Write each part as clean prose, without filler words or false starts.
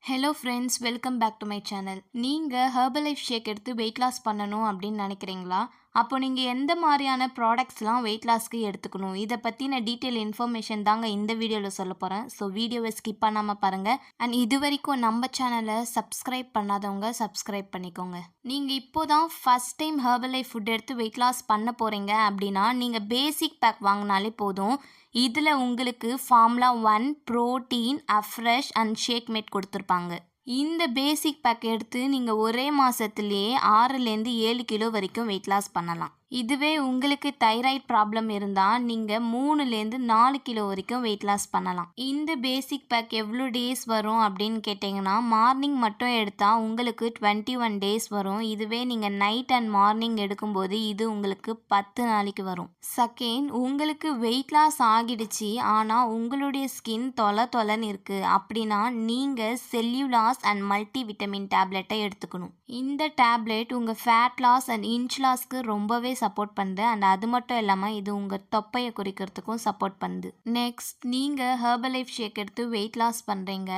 Hello friends, welcome back to my channel. நீங்கள் Herbalife shake எடுத்து weight loss பண்ணணும் அப்படின்னு நினைக்கிறீங்களா? அப்போ நீங்கள் எந்த மாதிரியான ப்ராடக்ட்ஸ்லாம் வெயிட் லாஸ்க்கு எடுத்துக்கணும், இதை பற்றின டீட்டெயில் இன்ஃபர்மேஷன் தாங்க இந்த வீடியோவில் சொல்ல போகிறேன். ஸோ வீடியோவை ஸ்கிப் பண்ணாமல் பாருங்கள். அண்ட் இது வரைக்கும் நம்ம சேனலை சப்ஸ்கிரைப் பண்ணாதவங்க சப்ஸ்கிரைப் பண்ணிக்கோங்க. நீங்கள் இப்போ தான் ஃபஸ்ட் டைம் ஹெர்பலைஃப் ஃபுட் எடுத்து வெயிட் லாஸ் பண்ண போகிறீங்க அப்படின்னா நீங்கள் பேசிக் பேக் வாங்கினாலே போதும். இதில் உங்களுக்கு formula 1, protein, afresh and shake mate கொடுத்துருப்பாங்க. இந்த பேசிக் பேக் எடுத்து நீங்கள் ஒரே மாதத்துலேயே 6லேருந்து 7 கிலோ வரைக்கும் வெயிட் லாஸ் பண்ணலாம். இதுவே உங்களுக்கு தைராய்டு ப்ராப்ளம் இருந்தால் நீங்கள் 3லேருந்து 4 கிலோ வரைக்கும் வெயிட் லாஸ் பண்ணலாம். இந்த பேசிக் பேக் எவ்வளோ டேஸ் வரும் அப்படின்னு கேட்டிங்கன்னா, மார்னிங் மட்டும் எடுத்தால் உங்களுக்கு 21 டேஸ் வரும். இதுவே நீங்கள் நைட் அண்ட் மார்னிங் எடுக்கும்போது இது உங்களுக்கு 10 நாளைக்கு வரும். செகண்ட், உங்களுக்கு வெயிட் லாஸ் ஆகிடுச்சு ஆனால் உங்களுடைய ஸ்கின் தொலைன்னு இருக்குது அப்படின்னா நீங்கள் செல்லுலாஸ் அண்ட் மல்டி விட்டமின் டேப்லெட்டை எடுத்துக்கணும். இந்த டேப்லெட் உங்கள் ஃபேட் லாஸ் அண்ட் இன்ச் லாஸ்க்கு ரொம்பவே சப்போர்ட் பண்ணுது. அண்ட் அது மட்டும் இல்லாமல் இது உங்கள் தொப்பையை குறிக்கிறதுக்கும் சப்போர்ட் பண்ணுது. நெக்ஸ்ட், நீங்கள் ஹெர்பலைஃப் ஷேக் எடுத்து வெயிட் லாஸ் பண்ணுறீங்க.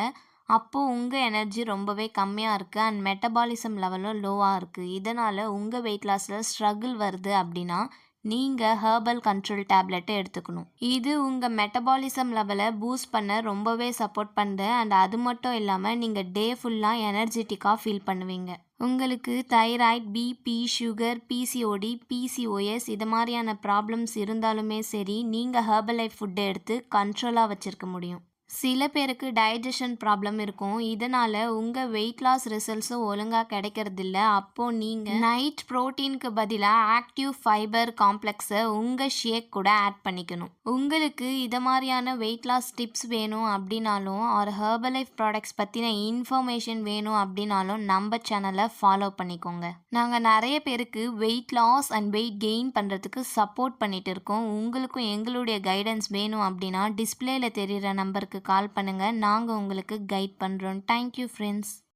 அப்போது உங்கள் எனர்ஜி ரொம்பவே கம்மியாக இருக்குது அண்ட் மெட்டபாலிசம் லெவலும் லோவாக இருக்குது. இதனால் உங்கள் வெயிட் லாஸில் ஸ்ட்ரகிள் வருது அப்படின்னா நீங்கள் ஹெர்பல் கண்ட்ரோல் டேப்லெட்டை எடுத்துக்கணும். இது உங்கள் மெட்டபாலிசம் லெவலை பூஸ்ட் பண்ண ரொம்பவே சப்போர்ட் பண்ணுது. அண்ட் அது மட்டும் இல்லாமல் நீங்கள் டே ஃபுல்லாக எனர்ஜெட்டிக்காக ஃபீல் பண்ணுவீங்க. உங்களுக்கு thyroid, BP, sugar, PCOD, PCOS இது மாதிரியான ப்ராப்ளம்ஸ் இருந்தாலுமே சரி, நீங்கள் ஹெர்பலைஃப் ஃபுட்டை எடுத்து கண்ட்ரோலாக வச்சுருக்க முடியும். சில பேருக்கு டைஜஷன் ப்ராப்ளம் இருக்கும். இதனால் உங்கள் வெயிட் லாஸ் ரிசல்ட்ஸும் ஒழுங்காக கிடைக்கிறதில்ல. அப்போது நீங்கள் நைட் ப்ரோட்டீனுக்கு பதிலாக ஆக்டிவ் ஃபைபர் காம்ப்ளெக்ஸை உங்கள் ஷேக் கூட ஆட் பண்ணிக்கணும். உங்களுக்கு இது மாதிரியான வெயிட் லாஸ் டிப்ஸ் வேணும் அப்படின்னாலும் ஒரு ஹெர்பலைஃப் ப்ராடக்ட்ஸ் பற்றின இன்ஃபர்மேஷன் வேணும் அப்படின்னாலும் நம்ம சேனலை ஃபாலோ பண்ணிக்கோங்க. நாங்கள் நிறைய பேருக்கு weight loss and weight gain பண்ணுறதுக்கு சப்போர்ட் பண்ணிட்டு இருக்கோம். உங்களுக்கும் எங்களுடைய கைடன்ஸ் வேணும் அப்படின்னா டிஸ்பிளேல தெரிகிற நம்பருக்கு கால் பண்ணுங்கள். நாங்கள் உங்களுக்கு கைட் பண்ணுறோம். Thank you friends.